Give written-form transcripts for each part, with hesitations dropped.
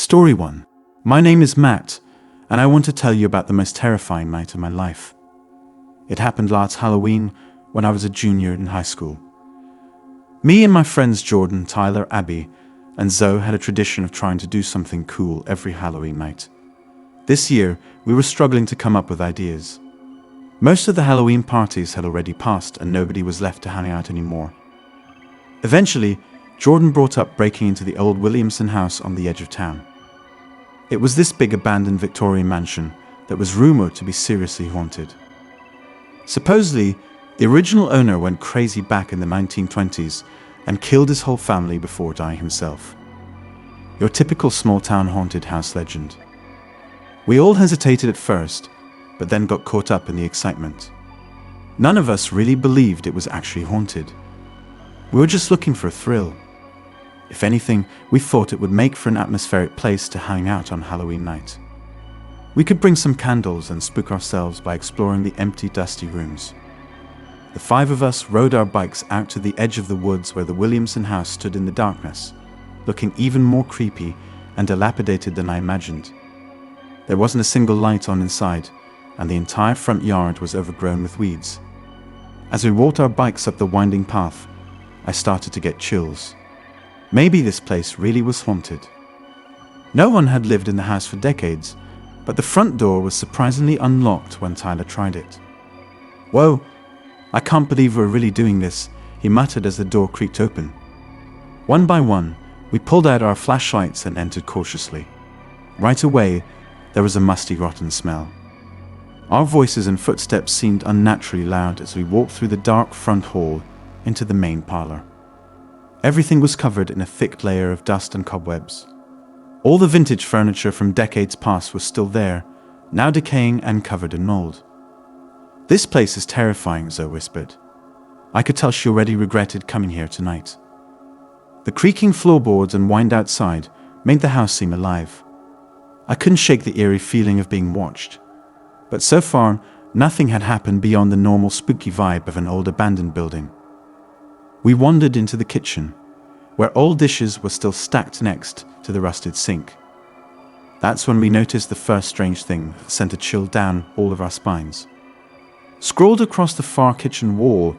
Story 1. My name is Matt, and I want to tell you about the most terrifying night of my life. It happened last Halloween when I was a junior in high school. Me and my friends Jordan, Tyler, Abby, and Zoe had a tradition of trying to do something cool every Halloween night. This year, we were struggling to come up with ideas. Most of the Halloween parties had already passed and nobody was left to hang out anymore. Eventually, Jordan brought up breaking into the old Williamson House on the edge of town. It was this big abandoned Victorian mansion that was rumored to be seriously haunted. Supposedly, the original owner went crazy back in the 1920s and killed his whole family before dying himself. Your typical small-town haunted house legend. We all hesitated at first, but then got caught up in the excitement. None of us really believed it was actually haunted. We were just looking for a thrill. If anything, we thought it would make for an atmospheric place to hang out on Halloween night. We could bring some candles and spook ourselves by exploring the empty, dusty rooms. The 5 of us rode our bikes out to the edge of the woods where the Williamson House stood in the darkness, looking even more creepy and dilapidated than I imagined. There wasn't a single light on inside, and the entire front yard was overgrown with weeds. As we walked our bikes up the winding path, I started to get chills. Maybe this place really was haunted. No one had lived in the house for decades, but the front door was surprisingly unlocked when Tyler tried it. "Whoa, I can't believe we're really doing this," he muttered as the door creaked open. One by one, we pulled out our flashlights and entered cautiously. Right away, there was a musty, rotten smell. Our voices and footsteps seemed unnaturally loud as we walked through the dark front hall into the main parlor. Everything was covered in a thick layer of dust and cobwebs. All the vintage furniture from decades past was still there, now decaying and covered in mold. "This place is terrifying," Zoe whispered. I could tell she already regretted coming here tonight. The creaking floorboards and wind outside made the house seem alive. I couldn't shake the eerie feeling of being watched. But so far, nothing had happened beyond the normal spooky vibe of an old abandoned building. We wandered into the kitchen, where old dishes were still stacked next to the rusted sink. That's when we noticed the first strange thing that sent a chill down all of our spines. Scrawled across the far kitchen wall,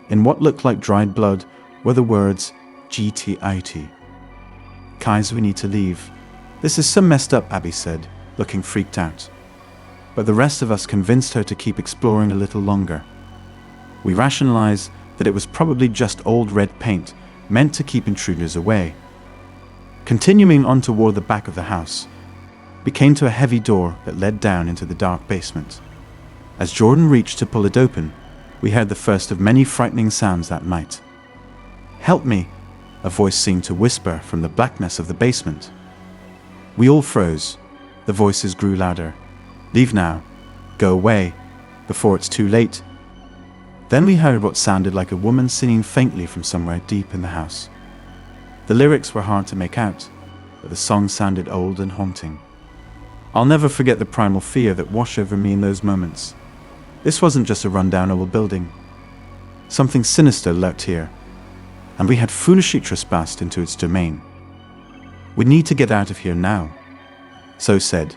in what looked like dried blood, were the words GTIT. "Guys, we need to leave. This is so messed up," Abby said, looking freaked out. But the rest of us convinced her to keep exploring a little longer. We rationalized that it was probably just old red paint meant to keep intruders away. Continuing on toward the back of the house, we came to a heavy door that led down into the dark basement. As Jordan reached to pull it open, we heard the first of many frightening sounds that night. "Help me," a voice seemed to whisper from the blackness of the basement. We all froze. The voices grew louder. "Leave now. Go away, before it's too late." Then we heard what sounded like a woman singing faintly from somewhere deep in the house. The lyrics were hard to make out, but the song sounded old and haunting. I'll never forget the primal fear that washed over me in those moments. This wasn't just a rundown old building. Something sinister lurked here, and we had foolishly trespassed into its domain. "We need to get out of here now," so said.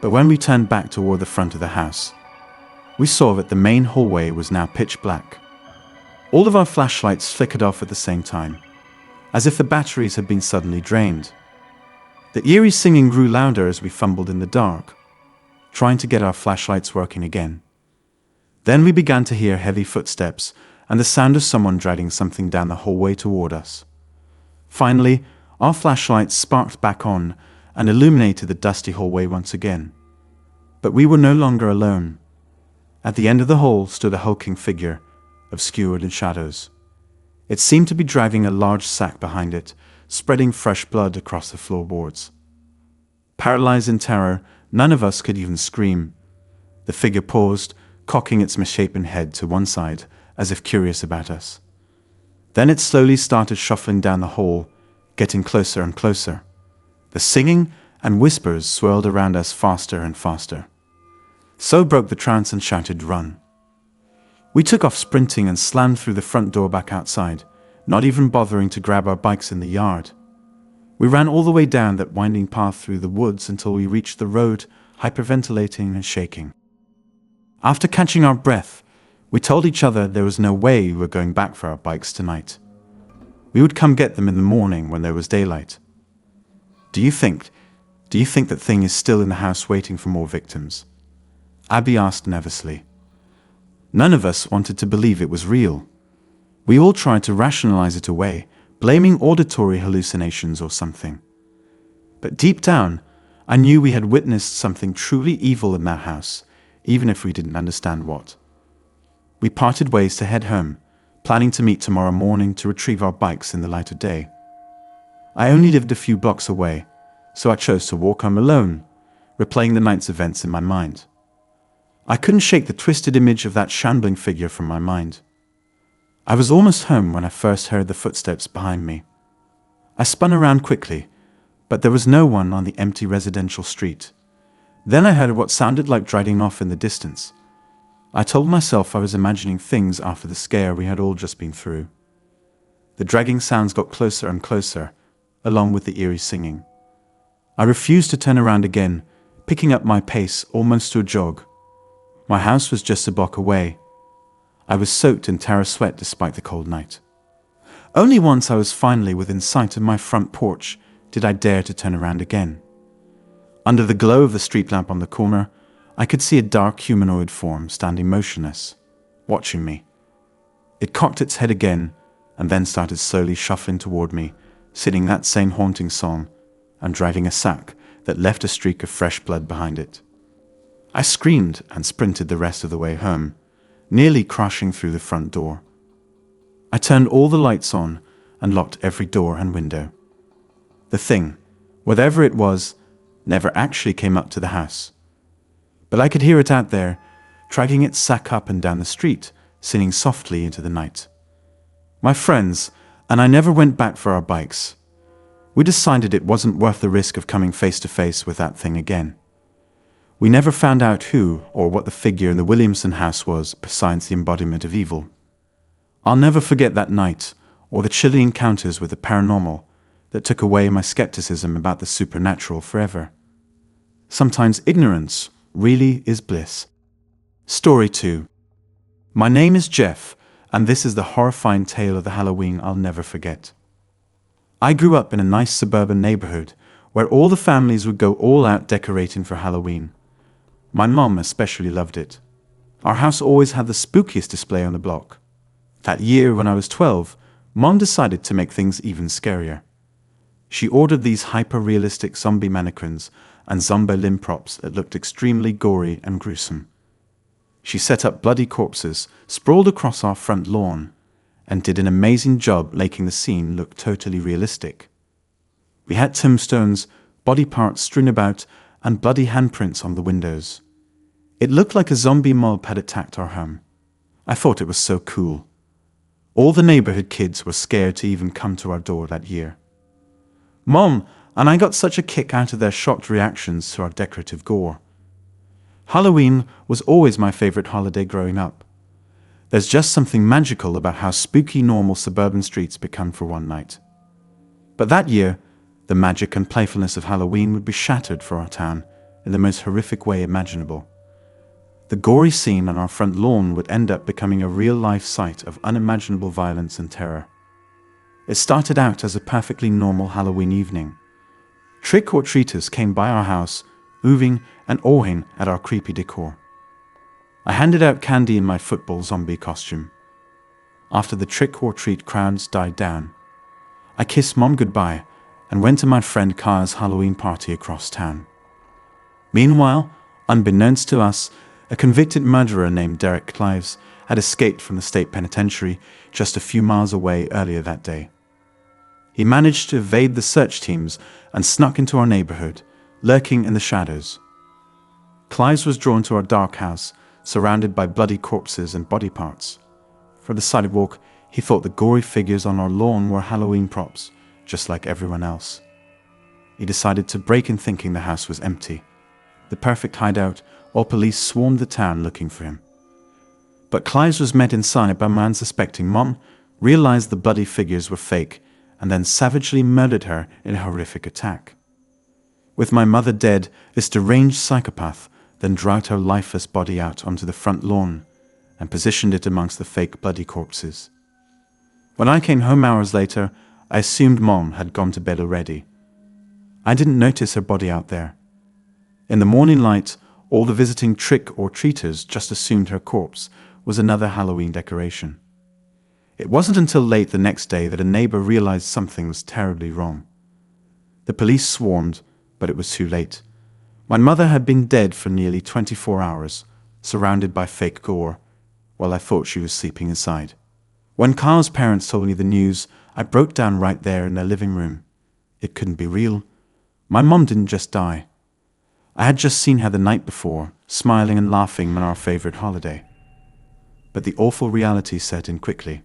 But when we turned back toward the front of the house, we saw that the main hallway was now pitch black. All of our flashlights flickered off at the same time, as if the batteries had been suddenly drained. The eerie singing grew louder as we fumbled in the dark, trying to get our flashlights working again. Then we began to hear heavy footsteps and the sound of someone dragging something down the hallway toward us. Finally, our flashlights sparked back on and illuminated the dusty hallway once again. But we were no longer alone. At the end of the hall stood a hulking figure, obscured in shadows. It seemed to be dragging a large sack behind it, spreading fresh blood across the floorboards. Paralyzed in terror, none of us could even scream. The figure paused, cocking its misshapen head to one side, as if curious about us. Then it slowly started shuffling down the hall, getting closer and closer. The singing and whispers swirled around us faster and faster. So broke the trance and shouted, "Run." We took off sprinting and slammed through the front door back outside, not even bothering to grab our bikes in the yard. We ran all the way down that winding path through the woods until we reached the road, hyperventilating and shaking. After catching our breath, we told each other there was no way we were going back for our bikes tonight. We would come get them in the morning when there was daylight. Do you think that thing is still in the house waiting for more victims? Abby asked nervously. None of us wanted to believe it was real. We all tried to rationalize it away, blaming auditory hallucinations or something. But deep down, I knew we had witnessed something truly evil in that house, even if we didn't understand what. We parted ways to head home, planning to meet tomorrow morning to retrieve our bikes in the light of day. I only lived a few blocks away, so I chose to walk home alone, replaying the night's events in my mind. I couldn't shake the twisted image of that shambling figure from my mind. I was almost home when I first heard the footsteps behind me. I spun around quickly, but there was no one on the empty residential street. Then I heard what sounded like driving off in the distance. I told myself I was imagining things after the scare we had all just been through. The dragging sounds got closer and closer, along with the eerie singing. I refused to turn around again, picking up my pace almost to a jog. My house was just a block away. I was soaked in terror sweat despite the cold night. Only once I was finally within sight of my front porch did I dare to turn around again. Under the glow of the street lamp on the corner, I could see a dark humanoid form standing motionless, watching me. It cocked its head again and then started slowly shuffling toward me, singing that same haunting song and driving a sack that left a streak of fresh blood behind it. I screamed and sprinted the rest of the way home, nearly crashing through the front door. I turned all the lights on and locked every door and window. The thing, whatever it was, never actually came up to the house. But I could hear it out there, dragging its sack up and down the street, singing softly into the night. My friends and I never went back for our bikes. We decided it wasn't worth the risk of coming face to face with that thing again. We never found out who or what the figure in the Williamson House was besides the embodiment of evil. I'll never forget that night or the chilly encounters with the paranormal that took away my skepticism about the supernatural forever. Sometimes ignorance really is bliss. Story 2. My name is Jeff, and this is the horrifying tale of the Halloween I'll never forget. I grew up in a nice suburban neighborhood where all the families would go all out decorating for Halloween. My mom especially loved it. Our house always had the spookiest display on the block. That year, when I was 12, Mom decided to make things even scarier. She ordered these hyper-realistic zombie mannequins and zombie limb props that looked extremely gory and gruesome. She set up bloody corpses sprawled across our front lawn and did an amazing job making the scene look totally realistic. We had tombstones, body parts strewn about, and bloody handprints on the windows. It looked like a zombie mob had attacked our home. I thought it was so cool. All the neighborhood kids were scared to even come to our door that year. Mom and I got such a kick out of their shocked reactions to our decorative gore. Halloween was always my favorite holiday growing up. There's just something magical about how spooky normal suburban streets become for one night. But that year, the magic and playfulness of Halloween would be shattered for our town in the most horrific way imaginable. The gory scene on our front lawn would end up becoming a real-life sight of unimaginable violence and terror. It started out as a perfectly normal Halloween evening. Trick-or-treaters came by our house, oohing and awing at our creepy decor. I handed out candy in my football zombie costume. After the trick-or-treat crowds died down, I kissed Mom goodbye and went to my friend Kaya's Halloween party across town. Meanwhile, unbeknownst to us, a convicted murderer named Derek Clives had escaped from the state penitentiary just a few miles away earlier that day. He managed to evade the search teams and snuck into our neighborhood, lurking in the shadows. Clives was drawn to our dark house, surrounded by bloody corpses and body parts. From the sidewalk, he thought the gory figures on our lawn were Halloween props, just like everyone else. He decided to break in thinking the house was empty. The perfect hideout, while police swarmed the town looking for him. But Clives was met inside by a man suspecting Mom realized the bloody figures were fake and then savagely murdered her in a horrific attack. With my mother dead, this deranged psychopath then dragged her lifeless body out onto the front lawn and positioned it amongst the fake bloody corpses. When I came home hours later, I assumed Mom had gone to bed already. I didn't notice her body out there. In the morning light, all the visiting trick-or-treaters just assumed her corpse was another Halloween decoration. It wasn't until late the next day that a neighbor realized something was terribly wrong. The police swarmed, but it was too late. My mother had been dead for nearly 24 hours, surrounded by fake gore, while I thought she was sleeping inside. When Kyle's parents told me the news, I broke down right there in their living room. It couldn't be real. My mom didn't just die. I had just seen her the night before, smiling and laughing on our favorite holiday. But the awful reality set in quickly.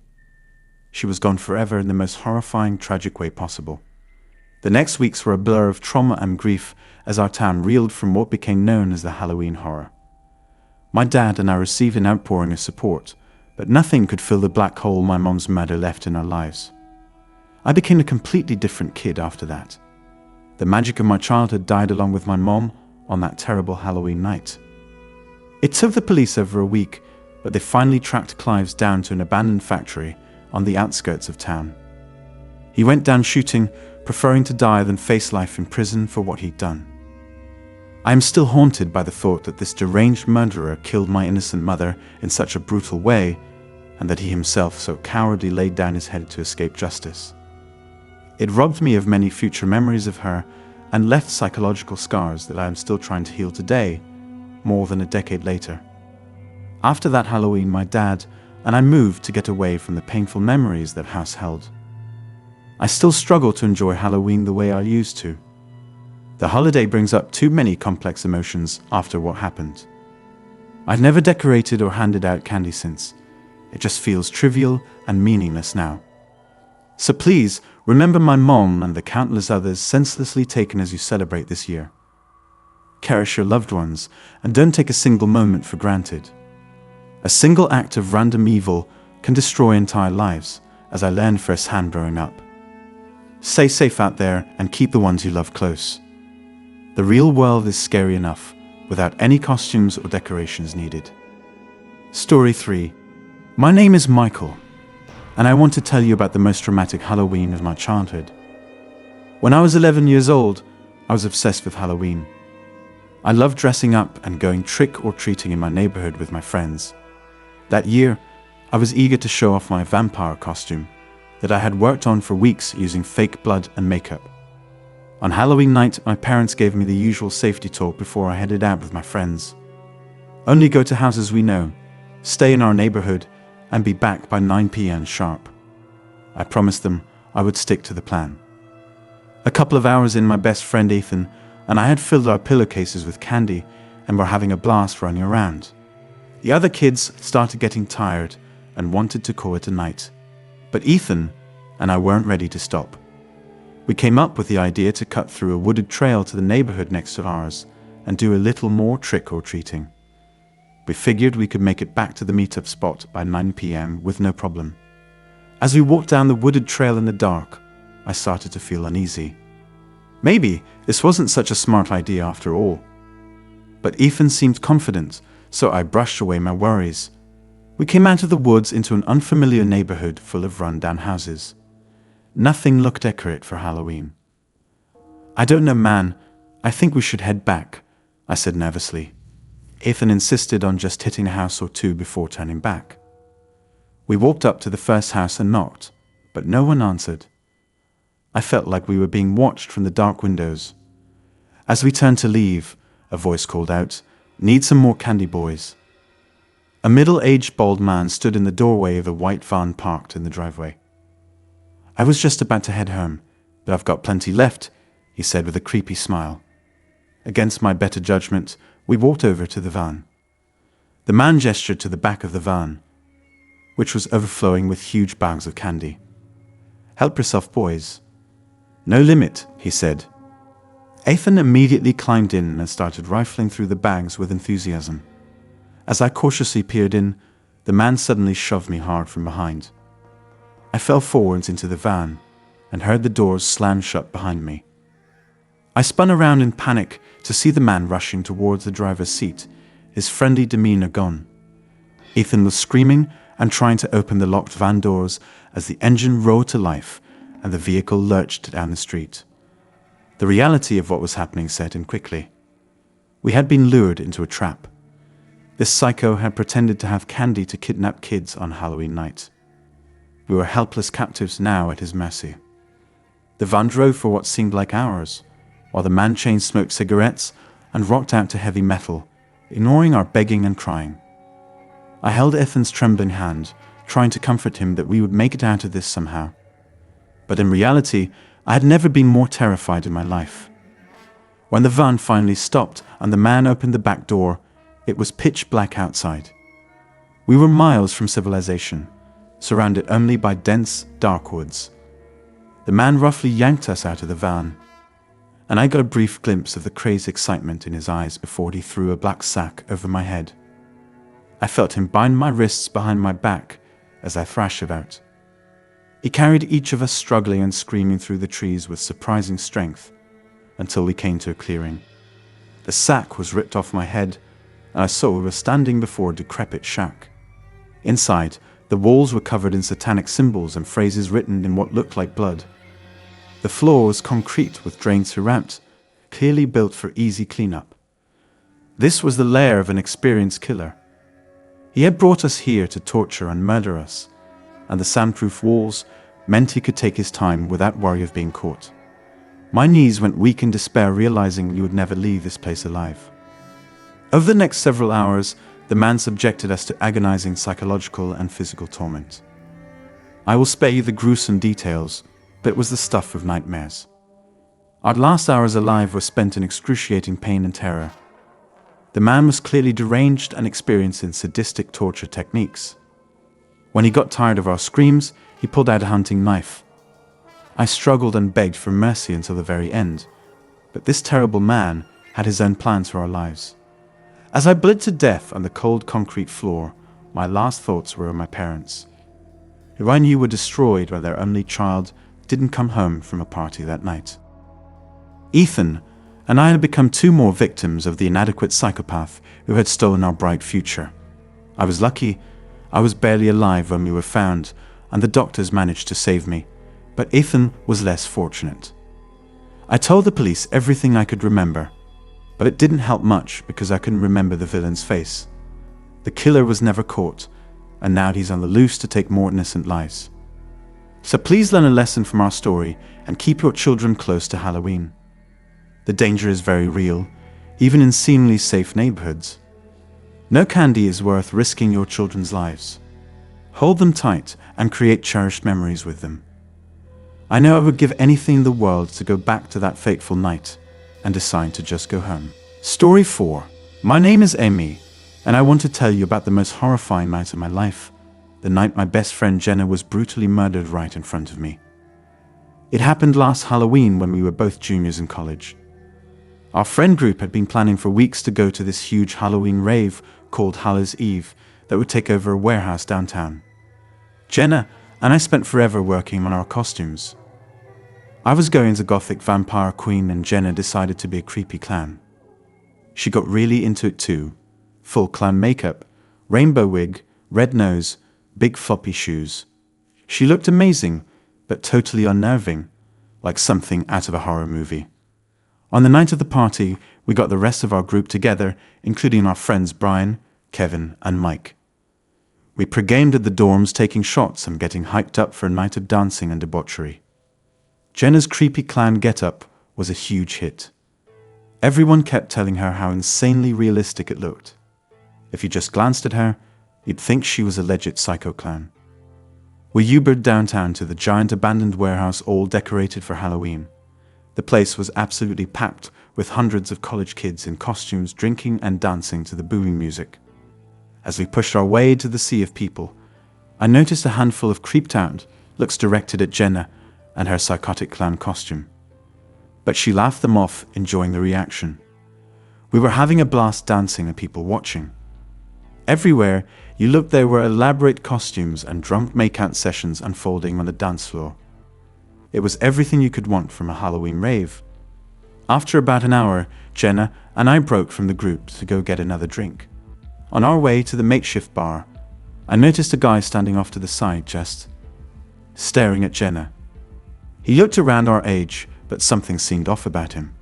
She was gone forever in the most horrifying, tragic way possible. The next weeks were a blur of trauma and grief as our town reeled from what became known as the Halloween horror. My dad and I received an outpouring of support, but nothing could fill the black hole my mom's murder left in our lives. I became a completely different kid after that. The magic of my childhood died along with my mom on that terrible Halloween night. It took the police over a week, but they finally tracked Clives down to an abandoned factory on the outskirts of town. He went down shooting, preferring to die than face life in prison for what he'd done. I am still haunted by the thought that this deranged murderer killed my innocent mother in such a brutal way, and that he himself so cowardly laid down his head to escape justice. It robbed me of many future memories of her and left psychological scars that I am still trying to heal today, more than a decade later. After that Halloween, my dad and I moved to get away from the painful memories that house held. I still struggle to enjoy Halloween the way I used to. The holiday brings up too many complex emotions after what happened. I've never decorated or handed out candy since. It just feels trivial and meaningless now. So please, remember my mom and the countless others senselessly taken as you celebrate this year. Cherish your loved ones and don't take a single moment for granted. A single act of random evil can destroy entire lives, as I learned firsthand growing up. Stay safe out there and keep the ones you love close. The real world is scary enough without any costumes or decorations needed. Story 3. My name is Michael, and I want to tell you about the most dramatic Halloween of my childhood. When I was 11 years old, I was obsessed with Halloween. I loved dressing up and going trick-or-treating in my neighborhood with my friends. That year, I was eager to show off my vampire costume that I had worked on for weeks using fake blood and makeup. On Halloween night, my parents gave me the usual safety talk before I headed out with my friends. Only go to houses we know, stay in our neighborhood, and be back by 9 p.m. sharp. I promised them I would stick to the plan. A couple of hours in, my best friend Ethan and I had filled our pillowcases with candy and were having a blast running around. The other kids started getting tired and wanted to call it a night, but Ethan and I weren't ready to stop. We came up with the idea to cut through a wooded trail to the neighborhood next to ours and do a little more trick-or-treating. We figured we could make it back to the meetup spot by 9 p.m. with no problem. As we walked down the wooded trail in the dark, I started to feel uneasy. Maybe this wasn't such a smart idea after all. But Ethan seemed confident, so I brushed away my worries. We came out of the woods into an unfamiliar neighborhood full of run-down houses. Nothing looked decorate for Halloween. I don't know, man. I think we should head back, I said nervously. Ethan insisted on just hitting a house or two before turning back. We walked up to the first house and knocked, but no one answered. I felt like we were being watched from the dark windows. As we turned to leave, a voice called out, "Need some more candy, boys." A middle-aged bald man stood in the doorway of a white van parked in the driveway. I was just about to head home, but I've got plenty left, he said with a creepy smile. Against my better judgment, we walked over to the van. The man gestured to the back of the van, which was overflowing with huge bags of candy. "Help yourself, boys." "No limit," he said. Ethan immediately climbed in and started rifling through the bags with enthusiasm. As I cautiously peered in, the man suddenly shoved me hard from behind. I fell forwards into the van, and heard the doors slam shut behind me. I spun around in panic to see the man rushing towards the driver's seat, his friendly demeanor gone. Ethan was screaming and trying to open the locked van doors as the engine roared to life and the vehicle lurched down the street. The reality of what was happening set in quickly. We had been lured into a trap. This psycho had pretended to have candy to kidnap kids on Halloween night. We were helpless captives now at his mercy. The van drove for what seemed like hours, while the man chain smoked cigarettes and rocked out to heavy metal, ignoring our begging and crying. I held Ethan's trembling hand, trying to comfort him that we would make it out of this somehow. But in reality, I had never been more terrified in my life. When the van finally stopped and the man opened the back door, it was pitch black outside. We were miles from civilization, surrounded only by dense, dark woods. The man roughly yanked us out of the van, and I got a brief glimpse of the crazed excitement in his eyes before he threw a black sack over my head. I felt him bind my wrists behind my back as I thrashed about. He carried each of us struggling and screaming through the trees with surprising strength until we came to a clearing. The sack was ripped off my head, and I saw we were standing before a decrepit shack. Inside, the walls were covered in satanic symbols and phrases written in what looked like blood. The floor was concrete with drains throughout, clearly built for easy cleanup. This was the lair of an experienced killer. He had brought us here to torture and murder us, and the soundproof walls meant he could take his time without worry of being caught. My knees went weak in despair, realizing we would never leave this place alive. Over the next several hours, the man subjected us to agonizing psychological and physical torment. I will spare you the gruesome details, but it was the stuff of nightmares. Our last hours alive were spent in excruciating pain and terror. The man was clearly deranged and experienced in sadistic torture techniques. When he got tired of our screams, he pulled out a hunting knife. I struggled and begged for mercy until the very end, but this terrible man had his own plans for our lives. As I bled to death on the cold concrete floor, my last thoughts were of my parents, who I knew were destroyed when their only child didn't come home from a party that night. Ethan and I had become two more victims of the inadequate psychopath who had stolen our bright future. I was lucky. I was barely alive when we were found, and the doctors managed to save me, but Ethan was less fortunate. I told the police everything I could remember, but it didn't help much because I couldn't remember the villain's face. The killer was never caught, and now he's on the loose to take more innocent lives. So please learn a lesson from our story and keep your children close to Halloween. The danger is very real, even in seemingly safe neighborhoods. No candy is worth risking your children's lives. Hold them tight and create cherished memories with them. I know I would give anything in the world to go back to that fateful night and decide to just go home. Story 4. My name is Amy, and I want to tell you about the most horrifying night of my life, the night my best friend Jenna was brutally murdered right in front of me. It happened last Halloween when we were both juniors in college. Our friend group had been planning for weeks to go to this huge Halloween rave called All Hallows Eve that would take over a warehouse downtown. Jenna and I spent forever working on our costumes. I was going as a gothic vampire queen, and Jenna decided to be a creepy clown. She got really into it too. Full clown makeup, rainbow wig, red nose, big floppy shoes. She looked amazing, but totally unnerving, like something out of a horror movie. On the night of the party, we got the rest of our group together, including our friends Brian, Kevin, and Mike. We pre-gamed at the dorms, taking shots and getting hyped up for a night of dancing and debauchery. Jenna's creepy clown get-up was a huge hit. Everyone kept telling her how insanely realistic it looked. If you just glanced at her, you'd think she was a legit psycho clown. We Ubered downtown to the giant abandoned warehouse, all decorated for Halloween. The place was absolutely packed with hundreds of college kids in costumes drinking and dancing to the booming music. As we pushed our way to the sea of people, I noticed a handful of creeped out looks directed at Jenna and her psychotic clown costume. But she laughed them off, enjoying the reaction. We were having a blast dancing and people watching. Everywhere you looked, there were elaborate costumes and drunk make-out sessions unfolding on the dance floor. It was everything you could want from a Halloween rave. After about an hour, Jenna and I broke from the group to go get another drink. On our way to the makeshift bar, I noticed a guy standing off to the side, just staring at Jenna. He looked around our age, but something seemed off about him.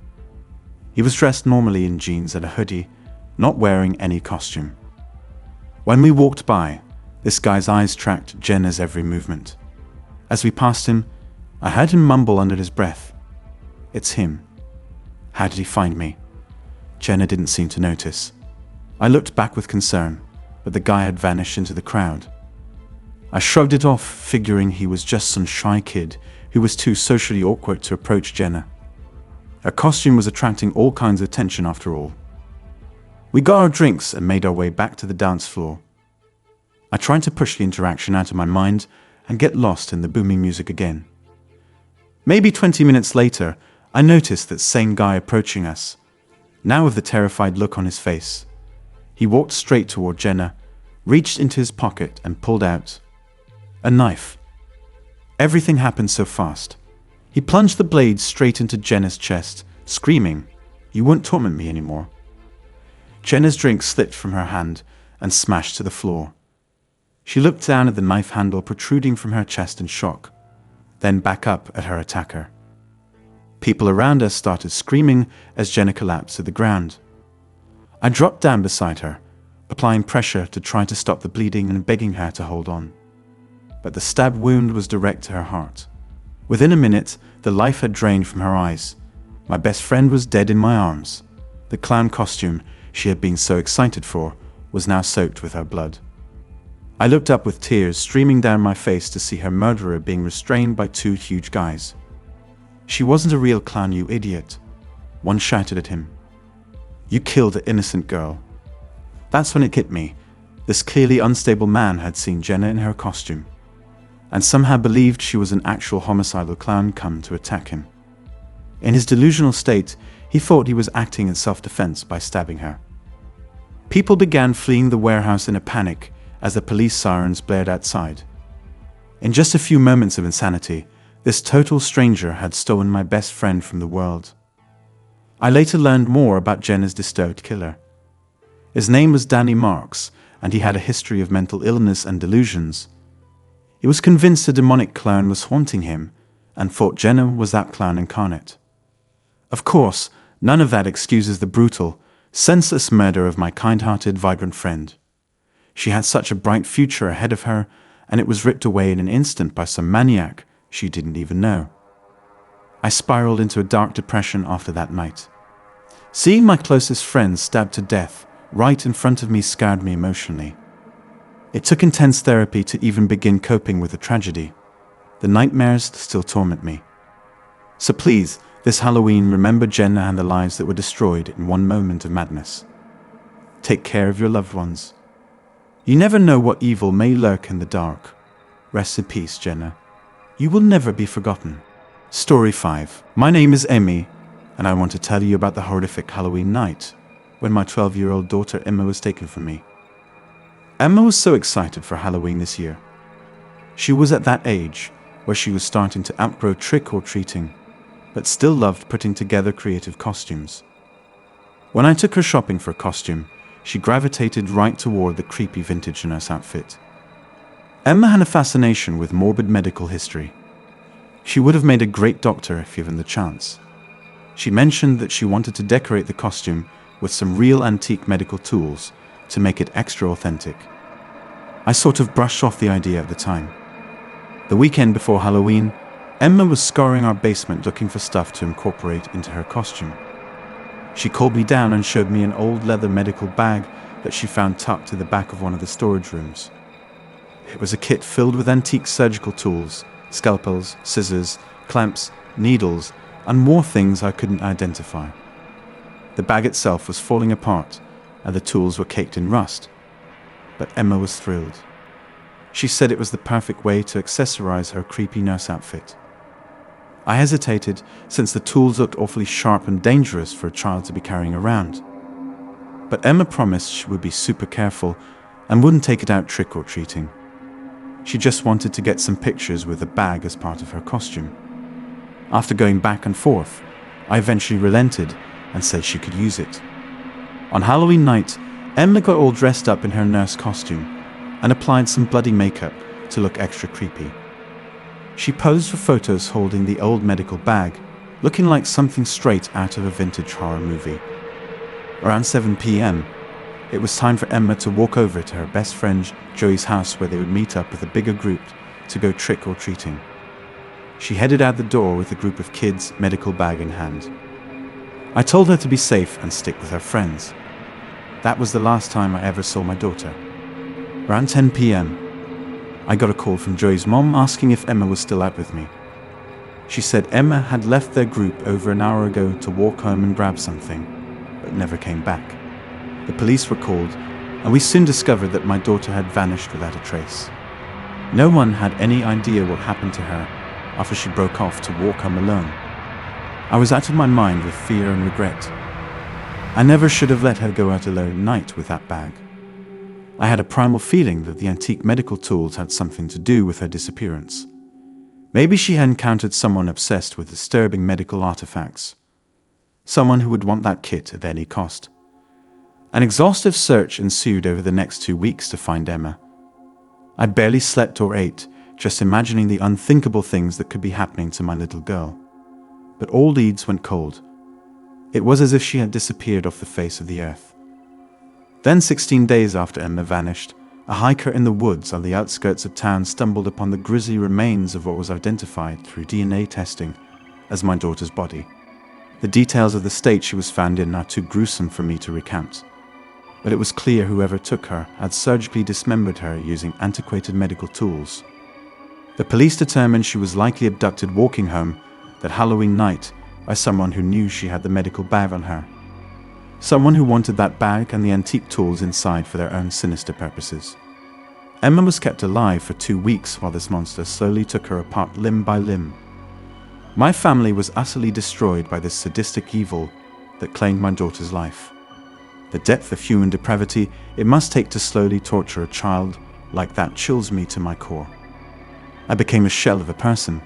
He was dressed normally in jeans and a hoodie, not wearing any costume. When we walked by, this guy's eyes tracked Jenna's every movement. As we passed him, I heard him mumble under his breath, "It's him." How did he find me? Jenna didn't seem to notice. I looked back with concern, but the guy had vanished into the crowd. I shrugged it off, figuring he was just some shy kid who was too socially awkward to approach Jenna. Her costume was attracting all kinds of attention after all. We got our drinks and made our way back to the dance floor. I tried to push the interaction out of my mind and get lost in the booming music again. Maybe 20 minutes later, I noticed that same guy approaching us, now with the terrified look on his face. He walked straight toward Jenna, reached into his pocket and pulled out a knife. Everything happened so fast. He plunged the blade straight into Jenna's chest, screaming, "You won't torment me anymore." Jenna's drink slipped from her hand and smashed to the floor. She looked down at the knife handle protruding from her chest in shock, then back up at her attacker. People around us started screaming as Jenna collapsed to the ground. I dropped down beside her, applying pressure to try to stop the bleeding and begging her to hold on. But the stab wound was direct to her heart. Within a minute, the life had drained from her eyes. My best friend was dead in my arms. The clown costume she had been so excited for was now soaked with her blood. I looked up with tears streaming down my face to see her murderer being restrained by two huge guys. "She wasn't a real clown, you idiot," one shouted at him. "You killed an innocent girl." That's when it hit me. This clearly unstable man had seen Jenna in her costume, and somehow believed she was an actual homicidal clown come to attack him. In his delusional state, he thought he was acting in self-defense by stabbing her. People began fleeing the warehouse in a panic as the police sirens blared outside. In just a few moments of insanity, this total stranger had stolen my best friend from the world. I later learned more about Jenna's disturbed killer. His name was Danny Marks, and he had a history of mental illness and delusions. He was convinced a demonic clown was haunting him, and thought Jenna was that clown incarnate. Of course, none of that excuses the brutal, senseless murder of my kind-hearted, vibrant friend. She had such a bright future ahead of her, and it was ripped away in an instant by some maniac she didn't even know. I spiraled into a dark depression after that night. Seeing my closest friend stabbed to death right in front of me scarred me emotionally. It took intense therapy to even begin coping with the tragedy. The nightmares still torment me. So please, this Halloween, remember Jenna and the lives that were destroyed in one moment of madness. Take care of your loved ones. You never know what evil may lurk in the dark. Rest in peace, Jenna. You will never be forgotten. Story 5. My name is Emmy, and I want to tell you about the horrific Halloween night when my 12-year-old daughter Emma was taken from me. Emma was so excited for Halloween this year. She was at that age where she was starting to outgrow trick-or-treating, but still loved putting together creative costumes. When I took her shopping for a costume, she gravitated right toward the creepy vintage nurse outfit. Emma had a fascination with morbid medical history. She would have made a great doctor if given the chance. She mentioned that she wanted to decorate the costume with some real antique medical tools to make it extra authentic. I sort of brushed off the idea at the time. The weekend before Halloween, Emma was scouring our basement looking for stuff to incorporate into her costume. She called me down and showed me an old leather medical bag that she found tucked to the back of one of the storage rooms. It was a kit filled with antique surgical tools, scalpels, scissors, clamps, needles, and more things I couldn't identify. The bag itself was falling apart, and the tools were caked in rust. But Emma was thrilled. She said it was the perfect way to accessorize her creepy nurse outfit. I hesitated, since the tools looked awfully sharp and dangerous for a child to be carrying around. But Emma promised she would be super careful and wouldn't take it out trick-or-treating. She just wanted to get some pictures with the bag as part of her costume. After going back and forth, I eventually relented and said she could use it. On Halloween night, Emma got all dressed up in her nurse costume and applied some bloody makeup to look extra creepy. She posed for photos holding the old medical bag, looking like something straight out of a vintage horror movie. Around 7 p.m., it was time for Emma to walk over to her best friend Joey's house where they would meet up with a bigger group to go trick-or-treating. She headed out the door with a group of kids, medical bag in hand. I told her to be safe and stick with her friends. That was the last time I ever saw my daughter. Around 10 p.m., I got a call from Joey's mom asking if Emma was still out with me. She said Emma had left their group over an hour ago to walk home and grab something, but never came back. The police were called, and we soon discovered that my daughter had vanished without a trace. No one had any idea what happened to her after she broke off to walk home alone. I was out of my mind with fear and regret. I never should have let her go out alone at night with that bag. I had a primal feeling that the antique medical tools had something to do with her disappearance. Maybe she had encountered someone obsessed with disturbing medical artifacts. Someone who would want that kit at any cost. An exhaustive search ensued over the next 2 weeks to find Emma. I barely slept or ate, just imagining the unthinkable things that could be happening to my little girl. But all leads went cold. It was as if she had disappeared off the face of the earth. Then 16 days after Emma vanished, a hiker in the woods on the outskirts of town stumbled upon the grisly remains of what was identified through DNA testing as my daughter's body. The details of the state she was found in are too gruesome for me to recount, but it was clear whoever took her had surgically dismembered her using antiquated medical tools. The police determined she was likely abducted walking home that Halloween night by someone who knew she had the medical bag on her. Someone who wanted that bag and the antique tools inside for their own sinister purposes. Emma was kept alive for 2 weeks while this monster slowly took her apart limb by limb. My family was utterly destroyed by this sadistic evil that claimed my daughter's life. The depth of human depravity it must take to slowly torture a child like that chills me to my core. I became a shell of a person,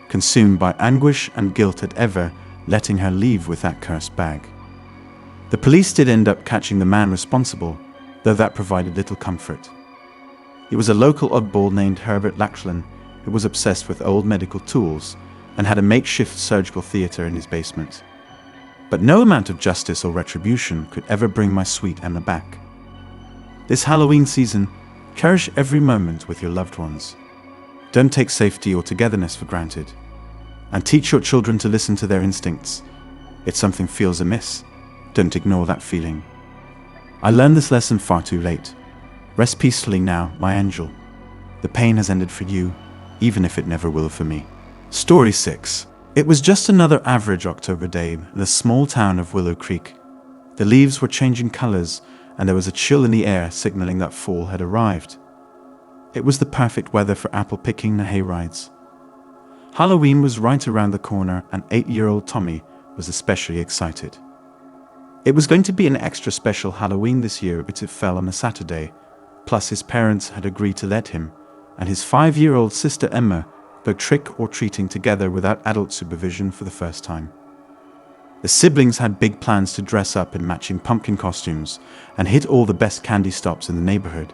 consumed by anguish and guilt at ever letting her leave with that cursed bag. The police did end up catching the man responsible, though that provided little comfort. He was a local oddball named Herbert Lachlan, who was obsessed with old medical tools and had a makeshift surgical theater in his basement. But no amount of justice or retribution could ever bring my sweet Emma back. This Halloween season, cherish every moment with your loved ones. Don't take safety or togetherness for granted. And teach your children to listen to their instincts. If something feels amiss, don't ignore that feeling. I learned this lesson far too late. Rest peacefully now, my angel. The pain has ended for you, even if it never will for me. Story 6. It was just another average October day in the small town of Willow Creek. The leaves were changing colors, and there was a chill in the air signaling that fall had arrived. It was the perfect weather for apple picking and hay rides. Halloween was right around the corner, and 8-year-old Tommy was especially excited. It was going to be an extra special Halloween this year because it fell on a Saturday, plus his parents had agreed to let him, and his 5-year-old sister Emma go trick-or-treating together without adult supervision for the first time. The siblings had big plans to dress up in matching pumpkin costumes and hit all the best candy stops in the neighborhood.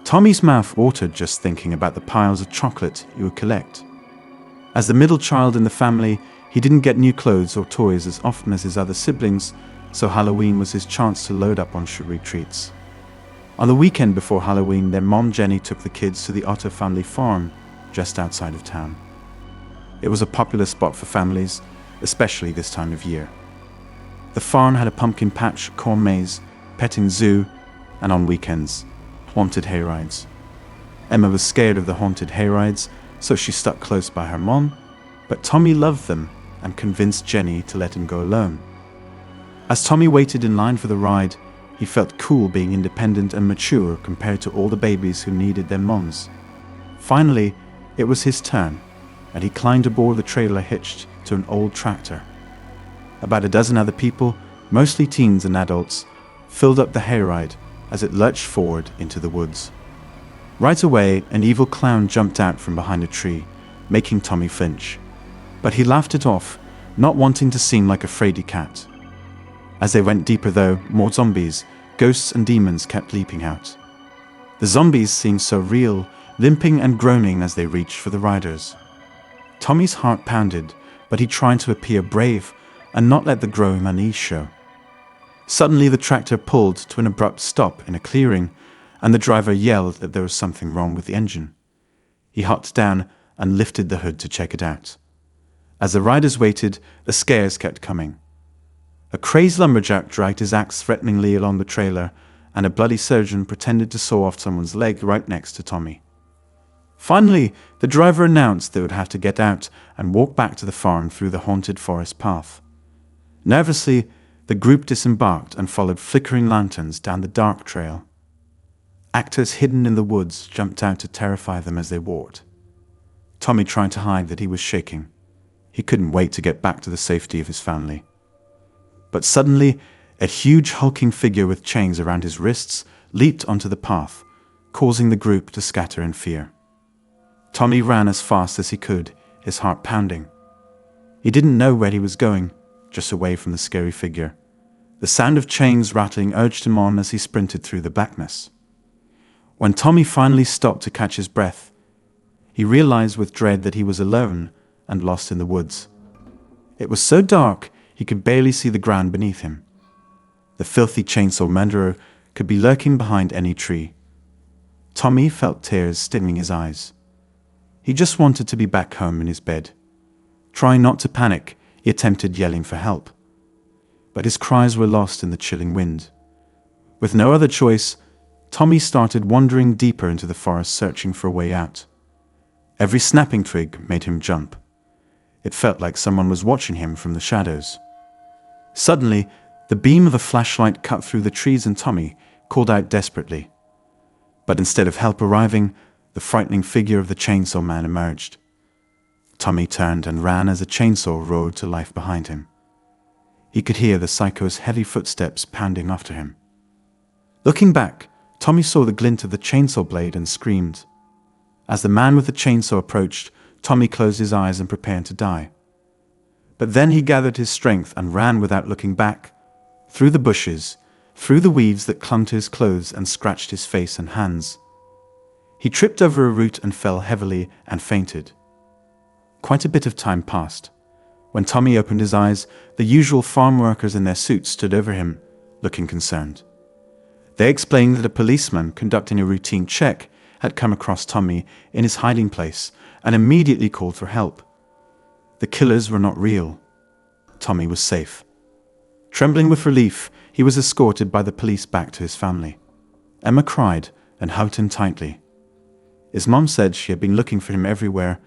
Tommy's mouth watered just thinking about the piles of chocolate he would collect. As the middle child in the family, he didn't get new clothes or toys as often as his other siblings, so Halloween was his chance to load up on sugary treats. On the weekend before Halloween, their mom Jenny took the kids to the Otto family farm just outside of town. It was a popular spot for families, especially this time of year. The farm had a pumpkin patch, corn maze, petting zoo, and on weekends, haunted hayrides. Emma was scared of the haunted hayrides, so she stuck close by her mom, but Tommy loved them and convinced Jenny to let him go alone. As Tommy waited in line for the ride, he felt cool being independent and mature compared to all the babies who needed their moms. Finally, it was his turn, and he climbed aboard the trailer hitched to an old tractor. About a dozen other people, mostly teens and adults, filled up the hayride as it lurched forward into the woods. Right away, an evil clown jumped out from behind a tree, making Tommy flinch. But he laughed it off, not wanting to seem like a fraidy cat. As they went deeper though, more zombies, ghosts and demons kept leaping out. The zombies seemed so real, limping and groaning as they reached for the riders. Tommy's heart pounded, but he tried to appear brave and not let the growing unease show. Suddenly the tractor pulled to an abrupt stop in a clearing, and the driver yelled that there was something wrong with the engine. He hopped down and lifted the hood to check it out. As the riders waited, the scares kept coming. A crazed lumberjack dragged his axe threateningly along the trailer, and a bloody surgeon pretended to saw off someone's leg right next to Tommy. Finally, the driver announced they would have to get out and walk back to the farm through the haunted forest path. Nervously, the group disembarked and followed flickering lanterns down the dark trail. Actors hidden in the woods jumped out to terrify them as they walked. Tommy tried to hide that he was shaking. He couldn't wait to get back to the safety of his family. But suddenly, a huge hulking figure with chains around his wrists leaped onto the path, causing the group to scatter in fear. Tommy ran as fast as he could, his heart pounding. He didn't know where he was going, just away from the scary figure. The sound of chains rattling urged him on as he sprinted through the blackness. When Tommy finally stopped to catch his breath, he realized with dread that he was alone and lost in the woods. It was so dark he could barely see the ground beneath him. The filthy chainsaw murderer could be lurking behind any tree. Tommy felt tears stemming his eyes. He just wanted to be back home in his bed. Trying not to panic, he attempted yelling for help. But his cries were lost in the chilling wind. With no other choice, Tommy started wandering deeper into the forest, searching for a way out. Every snapping twig made him jump. It felt like someone was watching him from the shadows. Suddenly, the beam of a flashlight cut through the trees and Tommy called out desperately. But instead of help arriving, the frightening figure of the chainsaw man emerged. Tommy turned and ran as a chainsaw roared to life behind him. He could hear the psycho's heavy footsteps pounding after him. Looking back, Tommy saw the glint of the chainsaw blade and screamed. As the man with the chainsaw approached, Tommy closed his eyes and prepared to die. But then he gathered his strength and ran without looking back, through the bushes, through the weeds that clung to his clothes and scratched his face and hands. He tripped over a root and fell heavily and fainted. Quite a bit of time passed. When Tommy opened his eyes, the usual farm workers in their suits stood over him, looking concerned. They explained that a policeman conducting a routine check had come across Tommy in his hiding place and immediately called for help. The killers were not real. Tommy was safe. Trembling with relief, he was escorted by the police back to his family. Emma cried and hugged him tightly. His mom said she had been looking for him everywhere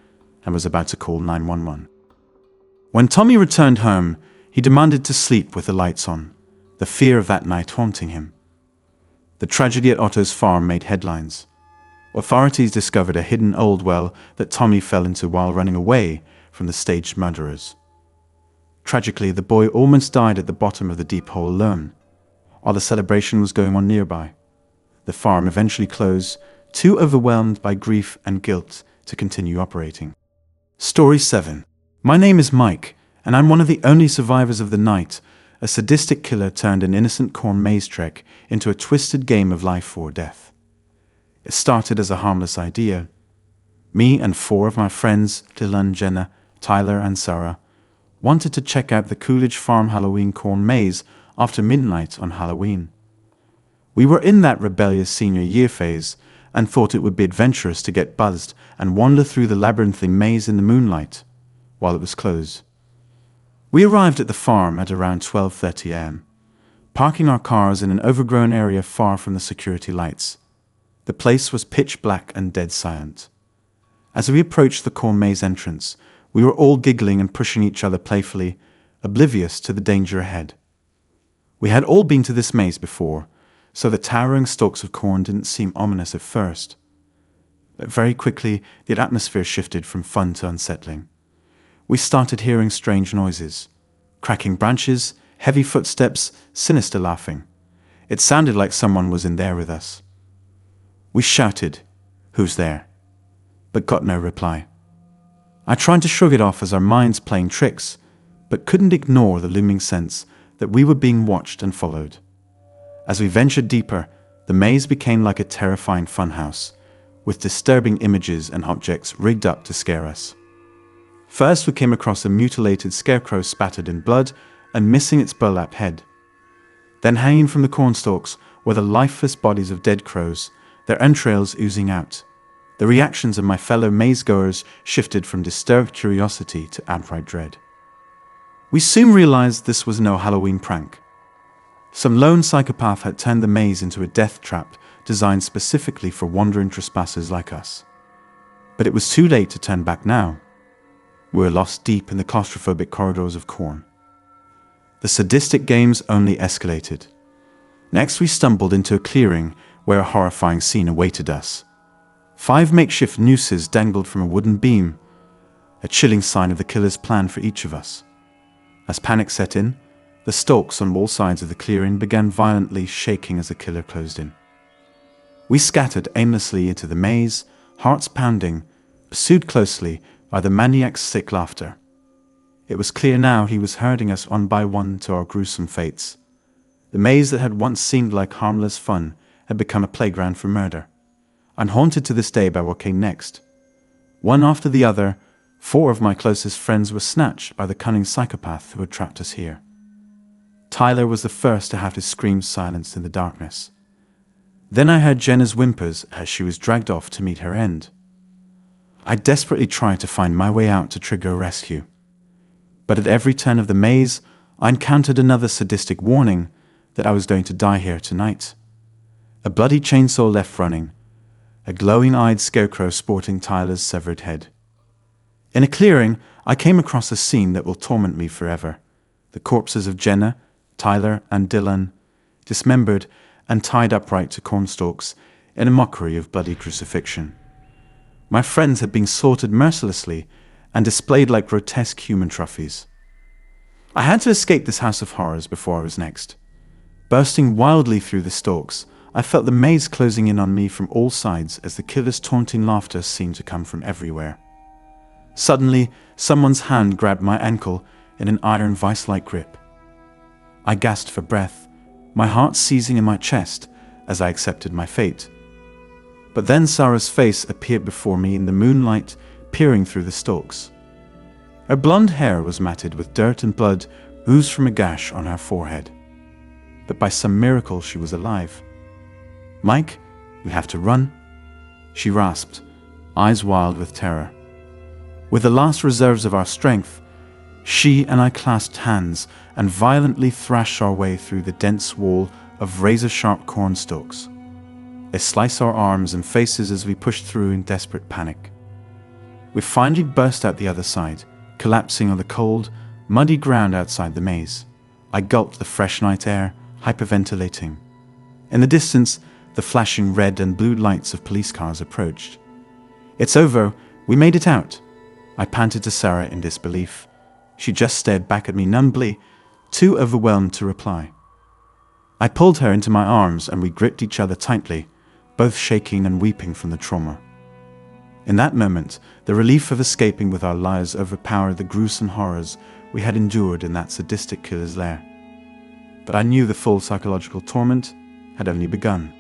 and was about to call 911. When Tommy returned home, he demanded to sleep with the lights on, the fear of that night haunting him. The tragedy at Otto's farm made headlines. Authorities discovered a hidden old well that Tommy fell into while running away from the staged murderers. Tragically, the boy almost died at the bottom of the deep hole alone, while the celebration was going on nearby. The farm eventually closed, too overwhelmed by grief and guilt to continue operating. Story 7. My name is Mike, and I'm one of the only survivors of the night. A sadistic killer turned an innocent corn maze trek into a twisted game of life or death. It started as a harmless idea. Me and 4 of my friends, Dylan, Jenna, Tyler, and Sarah, wanted to check out the Coolidge Farm Halloween corn maze after midnight on Halloween. We were in that rebellious senior year phase and thought it would be adventurous to get buzzed and wander through the labyrinthine maze in the moonlight while it was closed. We arrived at the farm at around 12:30 a.m., parking our cars in an overgrown area far from the security lights. The place was pitch black and dead silent. As we approached the corn maze entrance, we were all giggling and pushing each other playfully, oblivious to the danger ahead. We had all been to this maze before, so the towering stalks of corn didn't seem ominous at first. But very quickly, the atmosphere shifted from fun to unsettling. We started hearing strange noises, cracking branches, heavy footsteps, sinister laughing. It sounded like someone was in there with us. We shouted, "Who's there?" but got no reply. I tried to shrug it off as our minds playing tricks, but couldn't ignore the looming sense that we were being watched and followed. As we ventured deeper, the maze became like a terrifying funhouse, with disturbing images and objects rigged up to scare us. First, we came across a mutilated scarecrow spattered in blood and missing its burlap head. Then hanging from the cornstalks were the lifeless bodies of dead crows, their entrails oozing out. The reactions of my fellow maze-goers shifted from disturbed curiosity to outright dread. We soon realized this was no Halloween prank. Some lone psychopath had turned the maze into a death trap designed specifically for wandering trespassers like us. But it was too late to turn back now. We were lost deep in the claustrophobic corridors of Corn. The sadistic games only escalated. Next, we stumbled into a clearing where a horrifying scene awaited us. 5 makeshift nooses dangled from a wooden beam, a chilling sign of the killer's plan for each of us. As panic set in, the stalks on all sides of the clearing began violently shaking as the killer closed in. We scattered aimlessly into the maze, hearts pounding, pursued closely by the maniac's sick laughter. It was clear now he was herding us one by one to our gruesome fates. The maze that had once seemed like harmless fun had become a playground for murder. I'm haunted to this day by what came next. One after the other, 4 of my closest friends were snatched by the cunning psychopath who had trapped us here. Tyler was the first to have his screams silenced in the darkness. Then I heard Jenna's whimpers as she was dragged off to meet her end. I desperately tried to find my way out to trigger a rescue. But at every turn of the maze, I encountered another sadistic warning that I was going to die here tonight. A bloody chainsaw left running, a glowing-eyed scarecrow sporting Tyler's severed head. In a clearing, I came across a scene that will torment me forever. The corpses of Jenna, Tyler, and Dylan, dismembered and tied upright to cornstalks in a mockery of bloody crucifixion. My friends had been slaughtered mercilessly and displayed like grotesque human trophies. I had to escape this house of horrors before I was next. Bursting wildly through the stalks, I felt the maze closing in on me from all sides as the killer's taunting laughter seemed to come from everywhere. Suddenly, someone's hand grabbed my ankle in an iron vice-like grip. I gasped for breath, my heart seizing in my chest as I accepted my fate. But then Sarah's face appeared before me in the moonlight, peering through the stalks. Her blonde hair was matted with dirt and blood oozed from a gash on her forehead. But by some miracle she was alive. "Mike, we have to run," she rasped, eyes wild with terror. With the last reserves of our strength, she and I clasped hands and violently thrashed our way through the dense wall of razor-sharp cornstalks. They sliced our arms and faces as we pushed through in desperate panic. We finally burst out the other side, collapsing on the cold, muddy ground outside the maze. I gulped the fresh night air, hyperventilating. In the distance, the flashing red and blue lights of police cars approached. "It's over. We made it out," I panted to Sarah in disbelief. She just stared back at me numbly, too overwhelmed to reply. I pulled her into my arms and we gripped each other tightly, both shaking and weeping from the trauma. In that moment, the relief of escaping with our lives overpowered the gruesome horrors we had endured in that sadistic killer's lair. But I knew the full psychological torment had only begun.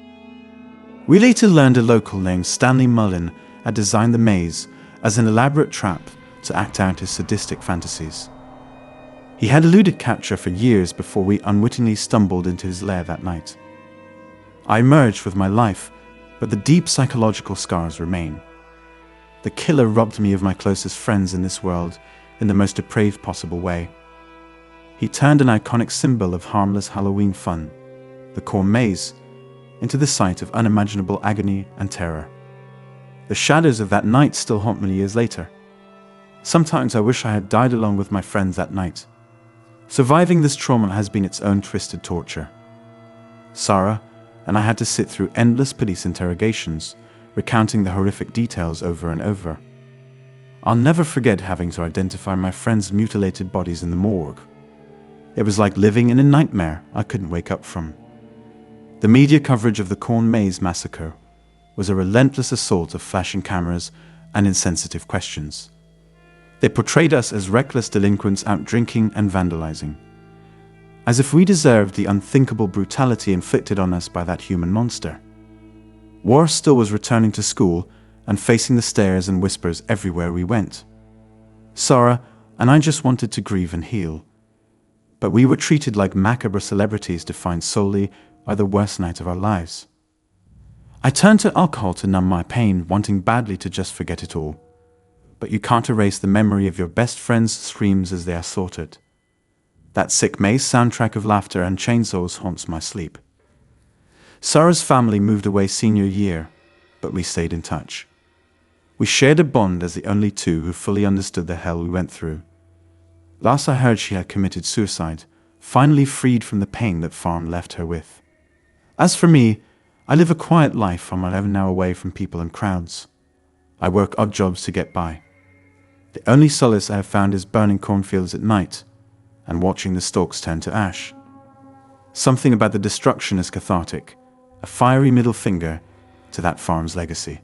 We later learned a local named Stanley Mullen had designed the maze as an elaborate trap to act out his sadistic fantasies. He had eluded capture for years before we unwittingly stumbled into his lair that night. I emerged with my life, but the deep psychological scars remain. The killer robbed me of my closest friends in this world in the most depraved possible way. He turned an iconic symbol of harmless Halloween fun, the Corn Maze, into the site of unimaginable agony and terror. The shadows of that night still haunt me years later. Sometimes I wish I had died along with my friends that night. Surviving this trauma has been its own twisted torture. Sarah and I had to sit through endless police interrogations, recounting the horrific details over and over. I'll never forget having to identify my friends' mutilated bodies in the morgue. It was like living in a nightmare I couldn't wake up from. The media coverage of the Corn Maze massacre was a relentless assault of flashing cameras and insensitive questions. They portrayed us as reckless delinquents out drinking and vandalizing, as if we deserved the unthinkable brutality inflicted on us by that human monster. Worse still was returning to school and facing the stares and whispers everywhere we went. Sarah and I just wanted to grieve and heal, but we were treated like macabre celebrities defined solely by the worst night of our lives. I turned to alcohol to numb my pain, wanting badly to just forget it all. But you can't erase the memory of your best friend's screams as they are slaughtered. That sick maze soundtrack of laughter and chainsaws haunts my sleep. Sarah's family moved away senior year, but we stayed in touch. We shared a bond as the only two who fully understood the hell we went through. Last I heard, she had committed suicide, finally freed from the pain that farm left her with. As for me, I live a quiet life. I'm 11 hours away from people and crowds. I work odd jobs to get by. The only solace I have found is burning cornfields at night and watching the stalks turn to ash. Something about the destruction is cathartic, a fiery middle finger to that farm's legacy.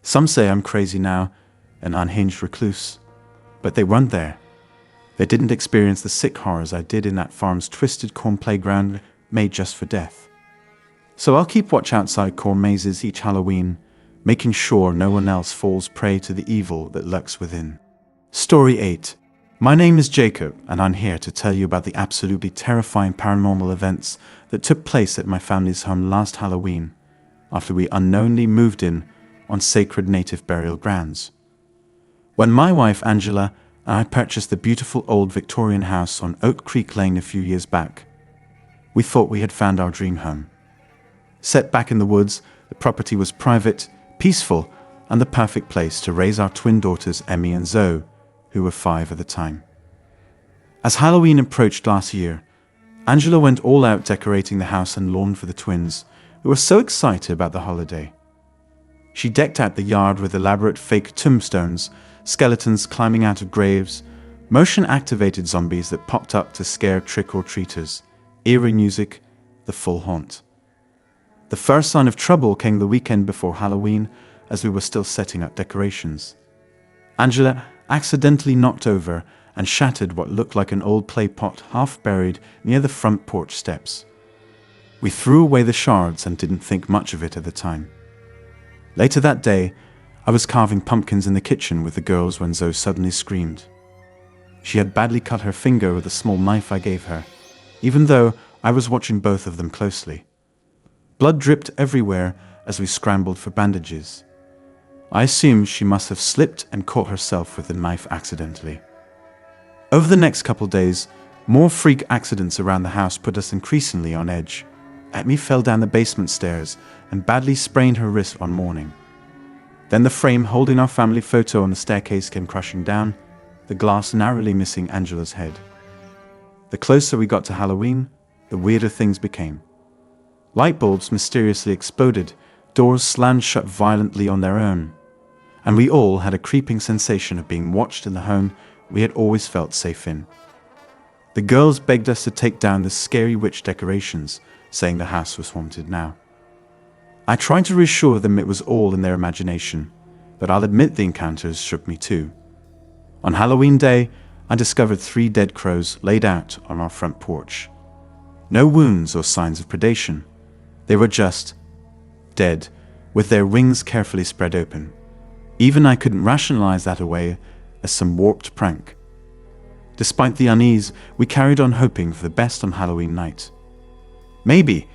Some say I'm crazy now, an unhinged recluse, but they weren't there. They didn't experience the sick horrors I did in that farm's twisted corn playground made just for death. So I'll keep watch outside corn mazes each Halloween, making sure no one else falls prey to the evil that lurks within. Story 8. My name is Jacob, and I'm here to tell you about the absolutely terrifying paranormal events that took place at my family's home last Halloween, after we unknowingly moved in on sacred native burial grounds. When my wife Angela and I purchased the beautiful old Victorian house on Oak Creek Lane a few years back, we thought we had found our dream home. Set back in the woods, the property was private, peaceful, and the perfect place to raise our twin daughters Emmy and Zoe, who were 5 at the time. As Halloween approached last year, Angela went all out decorating the house and lawn for the twins, who were so excited about the holiday. She decked out the yard with elaborate fake tombstones, skeletons climbing out of graves, motion-activated zombies that popped up to scare trick-or-treaters, eerie music, the full haunt. The first sign of trouble came the weekend before Halloween, as we were still setting up decorations. Angela accidentally knocked over and shattered what looked like an old clay pot half buried near the front porch steps. We threw away the shards and didn't think much of it at the time. Later that day, I was carving pumpkins in the kitchen with the girls when Zoe suddenly screamed. She had badly cut her finger with a small knife I gave her, even though I was watching both of them closely. Blood dripped everywhere as we scrambled for bandages. I assumed she must have slipped and caught herself with the knife accidentally. Over the next couple days, more freak accidents around the house put us increasingly on edge. Emmy fell down the basement stairs and badly sprained her wrist one morning. Then the frame holding our family photo on the staircase came crashing down, the glass narrowly missing Angela's head. The closer we got to Halloween, the weirder things became. Light bulbs mysteriously exploded, doors slammed shut violently on their own, and we all had a creeping sensation of being watched in the home we had always felt safe in. The girls begged us to take down the scary witch decorations, saying the house was haunted now. I tried to reassure them it was all in their imagination, but I'll admit the encounters shook me too. On Halloween Day, I discovered 3 dead crows laid out on our front porch. No wounds or signs of predation. They were just dead, with their wings carefully spread open. Even I couldn't rationalize that away as some warped prank. Despite the unease, we carried on hoping for the best on Halloween night. Maybe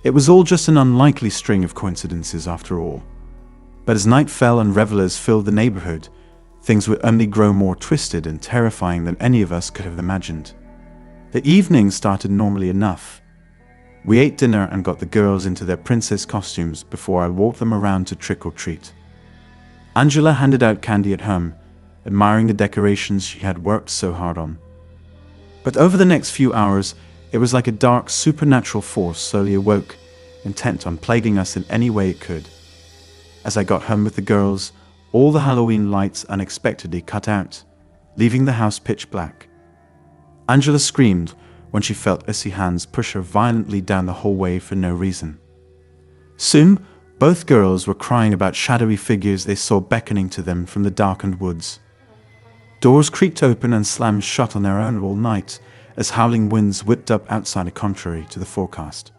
it was all just an unlikely string of coincidences after all. But as night fell and revelers filled the neighborhood, things would only grow more twisted and terrifying than any of us could have imagined. The evening started normally enough. We ate dinner and got the girls into their princess costumes before I walked them around to trick-or-treat. Angela handed out candy at home, admiring the decorations she had worked so hard on. But over the next few hours, it was like a dark, supernatural force slowly awoke, intent on plaguing us in any way it could. As I got home with the girls, all the Halloween lights unexpectedly cut out, leaving the house pitch black. Angela screamed when she felt icy hands push her violently down the hallway for no reason. Soon, both girls were crying about shadowy figures they saw beckoning to them from the darkened woods. Doors creaked open and slammed shut on their own all night as howling winds whipped up outside contrary to the forecast.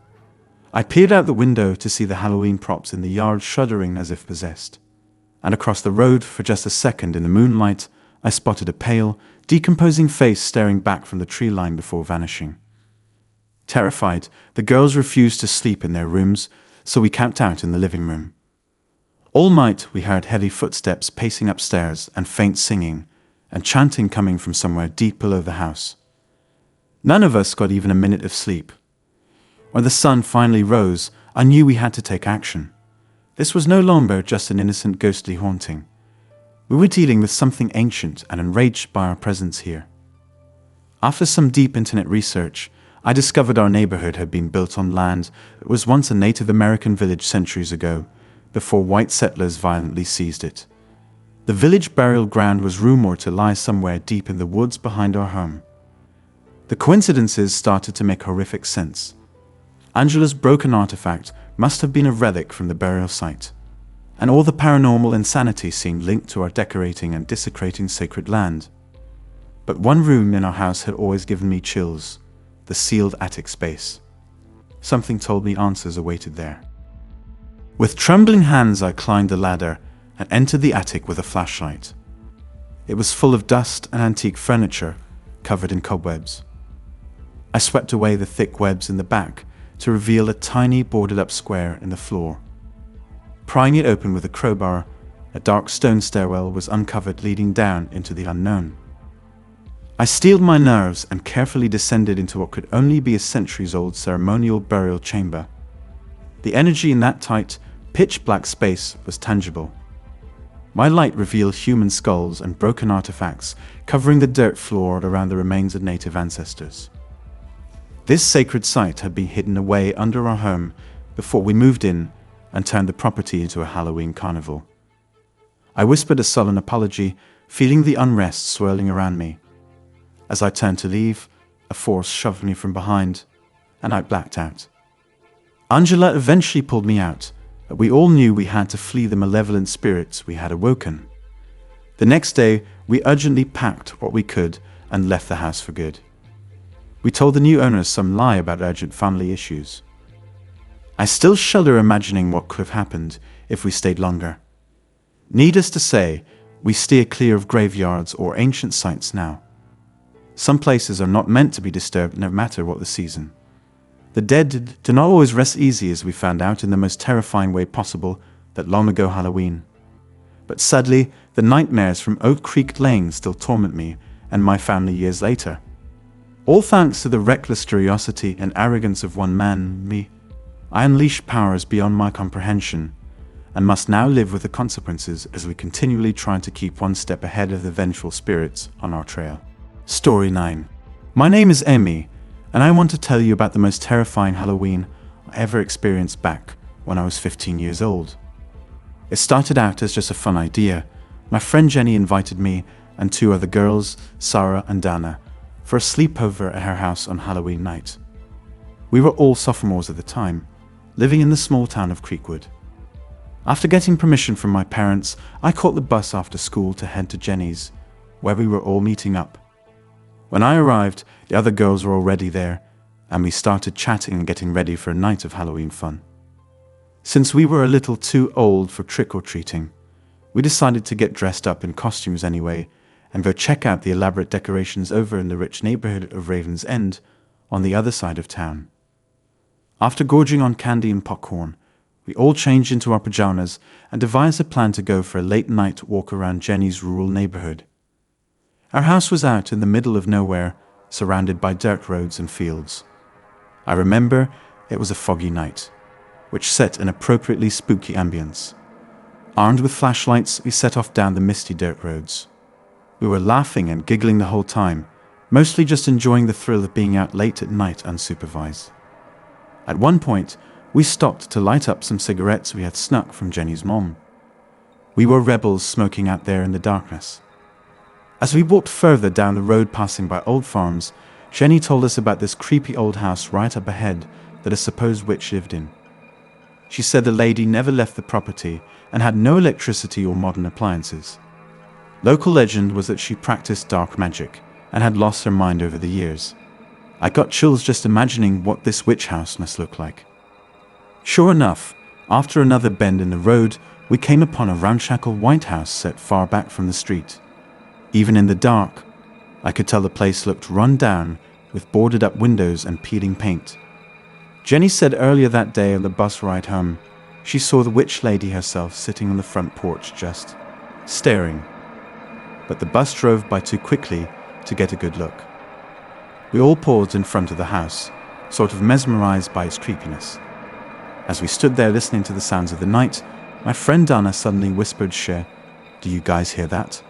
I peered out the window to see the Halloween props in the yard shuddering as if possessed. And across the road, for just a second in the moonlight, I spotted a pale, decomposing face staring back from the tree line before vanishing. Terrified, the girls refused to sleep in their rooms, so we camped out in the living room. All night we heard heavy footsteps pacing upstairs and faint singing, and chanting coming from somewhere deep below the house. None of us got even a minute of sleep. When the sun finally rose, I knew we had to take action. This was no longer just an innocent ghostly haunting. We were dealing with something ancient and enraged by our presence here. After some deep internet research, I discovered our neighborhood had been built on land that was once a Native American village centuries ago, before white settlers violently seized it. The village burial ground was rumored to lie somewhere deep in the woods behind our home. The coincidences started to make horrific sense. Angela's broken artifact must have been a relic from the burial site, and all the paranormal insanity seemed linked to our decorating and desecrating sacred land. But one room in our house had always given me chills: the sealed attic space. Something told me answers awaited there. With trembling hands I climbed the ladder and entered the attic with a flashlight. It was full of dust and antique furniture, covered in cobwebs. I swept away the thick webs in the back to reveal a tiny boarded-up square in the floor. Prying it open with a crowbar, a dark stone stairwell was uncovered leading down into the unknown. I steeled my nerves and carefully descended into what could only be a centuries-old ceremonial burial chamber. The energy in that tight, pitch-black space was tangible. My light revealed human skulls and broken artifacts covering the dirt floor around the remains of native ancestors. This sacred site had been hidden away under our home before we moved in and turned the property into a Halloween carnival. I whispered a sullen apology, feeling the unrest swirling around me. As I turned to leave, a force shoved me from behind, and I blacked out. Angela eventually pulled me out, but we all knew we had to flee the malevolent spirits we had awoken. The next day, we urgently packed what we could and left the house for good. We told the new owners some lie about urgent family issues. I still shudder imagining what could have happened if we stayed longer. Needless to say, we steer clear of graveyards or ancient sites now. Some places are not meant to be disturbed no matter what the season. The dead do not always rest easy, as we found out in the most terrifying way possible that long ago Halloween. But sadly, the nightmares from Oak Creek Lane still torment me and my family years later. All thanks to the reckless curiosity and arrogance of one man, me. I unleashed powers beyond my comprehension, and must now live with the consequences as we continually try to keep one step ahead of the vengeful spirits on our trail. Story 9. My name is Emmy, and I want to tell you about the most terrifying Halloween I ever experienced back when I was 15 years old. It started out as just a fun idea. My friend Jenny invited me and two other girls, Sarah and Dana, for a sleepover at her house on Halloween night. We were all sophomores at the time, living in the small town of Creekwood. After getting permission from my parents, I caught the bus after school to head to Jenny's, where we were all meeting up. When I arrived, the other girls were already there, and we started chatting and getting ready for a night of Halloween fun. Since we were a little too old for trick-or-treating, we decided to get dressed up in costumes anyway, and go check out the elaborate decorations over in the rich neighborhood of Raven's End, on the other side of town. After gorging on candy and popcorn, we all changed into our pajamas and devised a plan to go for a late-night walk around Jenny's rural neighborhood. Our house was out in the middle of nowhere, surrounded by dirt roads and fields. I remember it was a foggy night, which set an appropriately spooky ambience. Armed with flashlights, we set off down the misty dirt roads. We were laughing and giggling the whole time, mostly just enjoying the thrill of being out late at night unsupervised. At one point, we stopped to light up some cigarettes we had snuck from Jenny's mom. We were rebels smoking out there in the darkness. As we walked further down the road passing by old farms, Jenny told us about this creepy old house right up ahead that a supposed witch lived in. She said the lady never left the property and had no electricity or modern appliances. Local legend was that she practiced dark magic and had lost her mind over the years. I got chills just imagining what this witch house must look like. Sure enough, after another bend in the road, we came upon a ramshackle white house set far back from the street. Even in the dark, I could tell the place looked run down with boarded up windows and peeling paint. Jenny said earlier that day on the bus ride home, she saw the witch lady herself sitting on the front porch just staring. But the bus drove by too quickly to get a good look. We all paused in front of the house, sort of mesmerized by its creepiness. As we stood there listening to the sounds of the night, my friend Dana suddenly whispered, "Do you guys hear that?"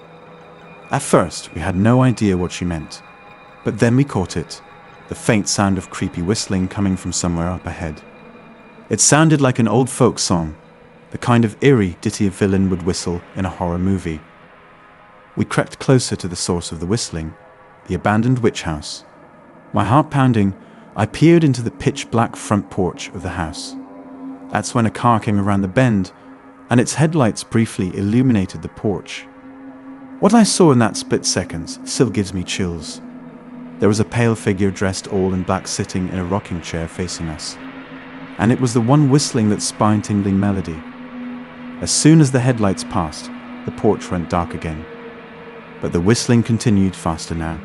At first, we had no idea what she meant, but then we caught it, the faint sound of creepy whistling coming from somewhere up ahead. It sounded like an old folk song, the kind of eerie ditty a villain would whistle in a horror movie. We crept closer to the source of the whistling, the abandoned witch house. My heart pounding, I peered into the pitch-black front porch of the house. That's when a car came around the bend, and its headlights briefly illuminated the porch. What I saw in that split second still gives me chills. There was a pale figure dressed all in black sitting in a rocking chair facing us, and it was the one whistling that spine-tingling melody. As soon as the headlights passed, the porch went dark again. But the whistling continued faster now.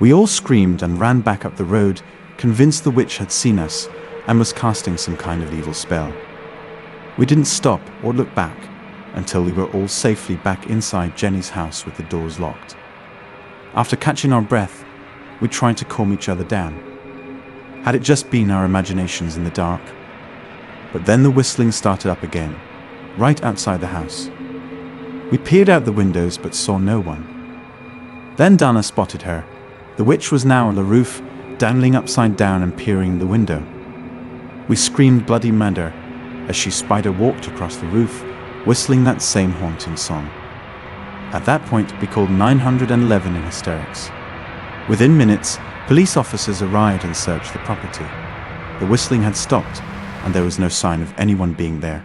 We all screamed and ran back up the road, convinced the witch had seen us and was casting some kind of evil spell. We didn't stop or look back until we were all safely back inside Jenny's house with the doors locked. After catching our breath, we tried to calm each other down. Had it just been our imaginations in the dark? But then the whistling started up again, right outside the house. We peered out the windows but saw no one. Then Dana spotted her. The witch was now on the roof, dangling upside down and peering in the window. We screamed bloody murder as she spider walked across the roof, whistling that same haunting song. At that point, we called 911 in hysterics. Within minutes, police officers arrived and searched the property. The whistling had stopped, and there was no sign of anyone being there.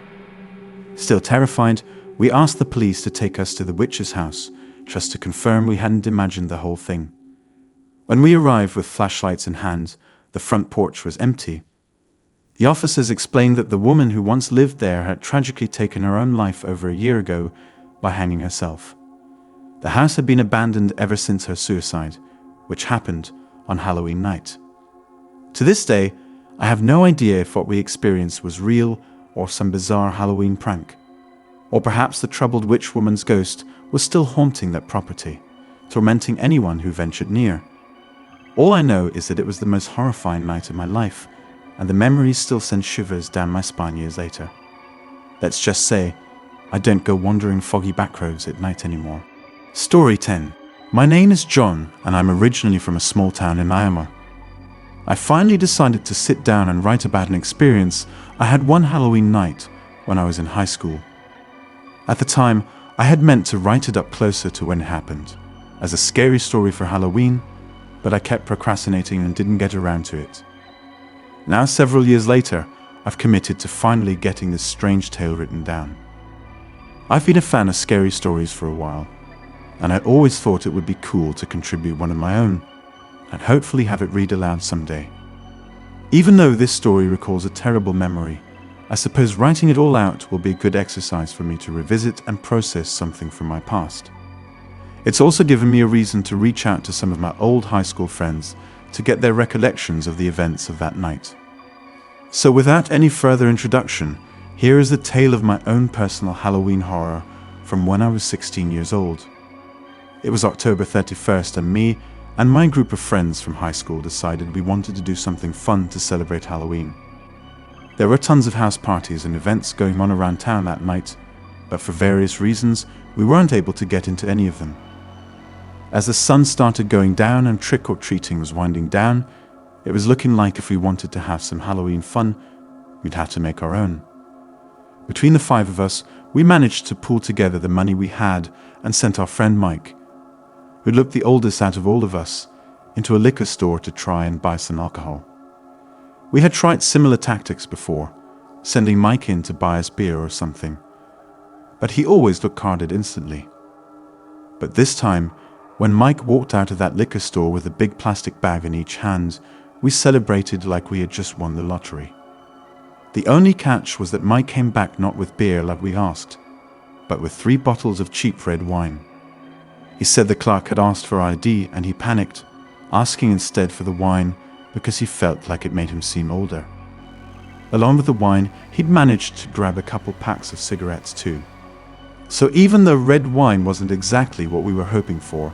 Still terrified, we asked the police to take us to the witch's house, just to confirm we hadn't imagined the whole thing. When we arrived with flashlights in hand, the front porch was empty. The officers explained that the woman who once lived there had tragically taken her own life over a year ago by hanging herself. The house had been abandoned ever since her suicide, which happened on Halloween night. To this day, I have no idea if what we experienced was real or some bizarre Halloween prank. Or perhaps the troubled witch woman's ghost was still haunting that property, tormenting anyone who ventured near. All I know is that it was the most horrifying night of my life, and the memories still send shivers down my spine years later. Let's just say, I don't go wandering foggy backroads at night anymore. Story 10. My name is John, and I'm originally from a small town in Iowa. I finally decided to sit down and write about an experience I had one Halloween night when I was in high school. At the time, I had meant to write it up closer to when it happened, as a scary story for Halloween, but I kept procrastinating and didn't get around to it. Now, several years later, I've committed to finally getting this strange tale written down. I've been a fan of scary stories for a while, and I always thought it would be cool to contribute one of my own, and hopefully have it read aloud someday. Even though this story recalls a terrible memory, I suppose writing it all out will be a good exercise for me to revisit and process something from my past. It's also given me a reason to reach out to some of my old high school friends to get their recollections of the events of that night. So without any further introduction, here is the tale of my own personal Halloween horror from when I was 16 years old. It was October 31st, and me and my group of friends from high school decided we wanted to do something fun to celebrate Halloween. There were tons of house parties and events going on around town that night, but for various reasons, we weren't able to get into any of them. As the sun started going down and trick-or-treating was winding down, it was looking like if we wanted to have some Halloween fun, we'd have to make our own. Between the 5 of us, we managed to pool together the money we had and sent our friend Mike, who looked the oldest out of all of us, into a liquor store to try and buy some alcohol. We had tried similar tactics before, sending Mike in to buy us beer or something, but he always looked carded instantly. But this time, when Mike walked out of that liquor store with a big plastic bag in each hand, we celebrated like we had just won the lottery. The only catch was that Mike came back not with beer like we asked, but with 3 bottles of cheap red wine. He said the clerk had asked for ID and he panicked, asking instead for the wine because he felt like it made him seem older. Along with the wine, he'd managed to grab a couple packs of cigarettes too. So even though red wine wasn't exactly what we were hoping for,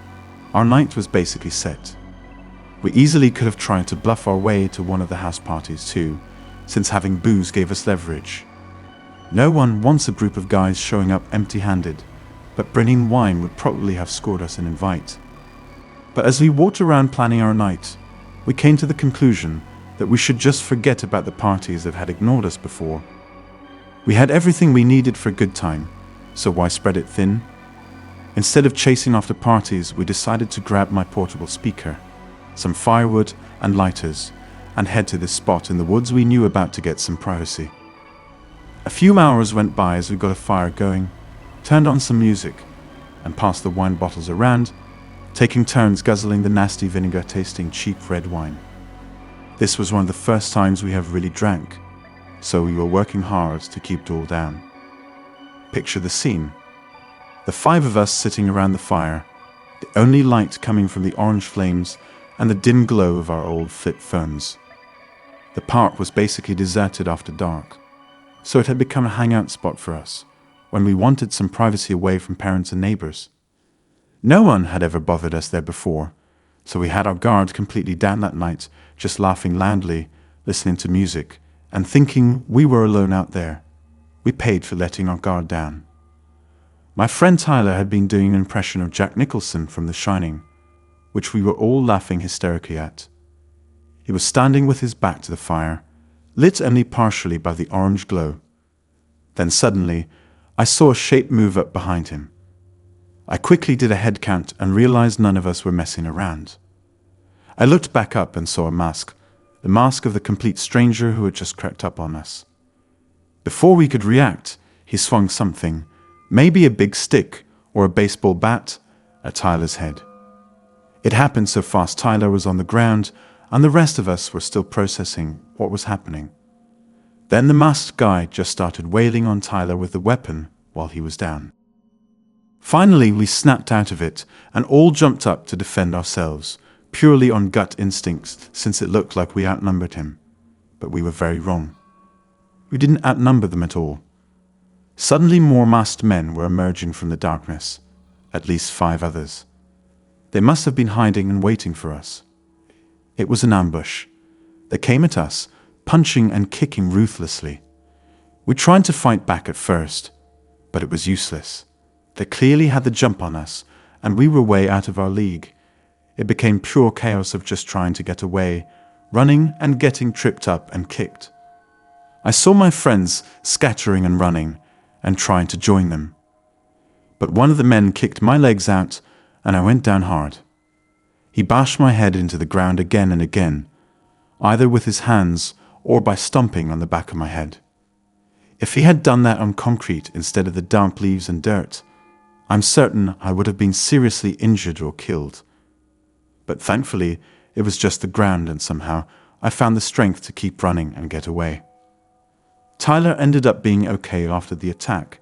our night was basically set. We easily could have tried to bluff our way to one of the house parties too, since having booze gave us leverage. No one wants a group of guys showing up empty-handed, but bringing wine would probably have scored us an invite. But as we walked around planning our night, we came to the conclusion that we should just forget about the parties that had ignored us before. We had everything we needed for a good time, so why spread it thin? Instead of chasing after parties, we decided to grab my portable speaker, some firewood and lighters, and head to this spot in the woods we knew about to get some privacy. A few hours went by as we got a fire going, turned on some music, and passed the wine bottles around, taking turns guzzling the nasty vinegar-tasting cheap red wine. This was one of the first times we have really drank, so we were working hard to keep it all down. Picture the scene. The 5 of us sitting around the fire, the only light coming from the orange flames and the dim glow of our old flip phones. The park was basically deserted after dark, so it had become a hangout spot for us when we wanted some privacy away from parents and neighbors. No one had ever bothered us there before, so we had our guard completely down that night, just laughing loudly, listening to music, and thinking we were alone out there. We paid for letting our guard down. My friend Tyler had been doing an impression of Jack Nicholson from The Shining, which we were all laughing hysterically at. He was standing with his back to the fire, lit only partially by the orange glow. Then suddenly, I saw a shape move up behind him. I quickly did a head count and realized none of us were messing around. I looked back up and saw a mask, the mask of the complete stranger who had just crept up on us. Before we could react, he swung something, maybe a big stick or a baseball bat, at Tyler's head. It happened so fast Tyler was on the ground, and the rest of us were still processing what was happening. Then the masked guy just started wailing on Tyler with the weapon while he was down. Finally, we snapped out of it and all jumped up to defend ourselves, purely on gut instincts, since it looked like we outnumbered him. But we were very wrong. We didn't outnumber them at all. Suddenly more masked men were emerging from the darkness, at least 5 others. They must have been hiding and waiting for us. It was an ambush. They came at us, punching and kicking ruthlessly. We tried to fight back at first, but it was useless. They clearly had the jump on us, and we were way out of our league. It became pure chaos of just trying to get away, running and getting tripped up and kicked. I saw my friends scattering and running, and trying to join them. But one of the men kicked my legs out, and I went down hard. He bashed my head into the ground again and again, either with his hands or by stomping on the back of my head. If he had done that on concrete instead of the damp leaves and dirt, I'm certain I would have been seriously injured or killed. But thankfully, it was just the ground, and somehow I found the strength to keep running and get away. Tyler ended up being okay after the attack,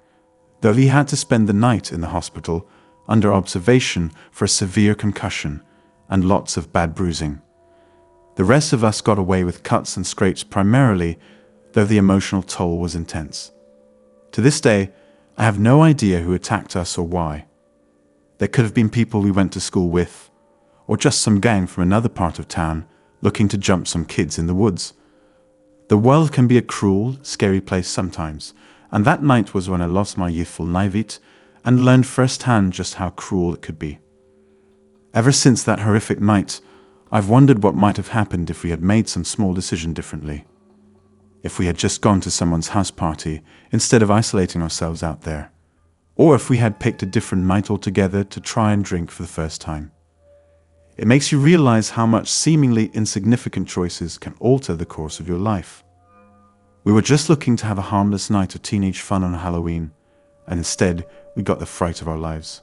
though he had to spend the night in the hospital under observation for a severe concussion and lots of bad bruising. The rest of us got away with cuts and scrapes primarily, though the emotional toll was intense. To this day, I have no idea who attacked us or why. There could have been people we went to school with, or just some gang from another part of town looking to jump some kids in the woods. The world can be a cruel, scary place sometimes, and that night was when I lost my youthful naivete and learned firsthand just how cruel it could be. Ever since that horrific night, I've wondered what might have happened if we had made some small decision differently. If we had just gone to someone's house party instead of isolating ourselves out there, or if we had picked a different night altogether to try and drink for the first time. It makes you realize how much seemingly insignificant choices can alter the course of your life. We were just looking to have a harmless night of teenage fun on Halloween, and instead we got the fright of our lives.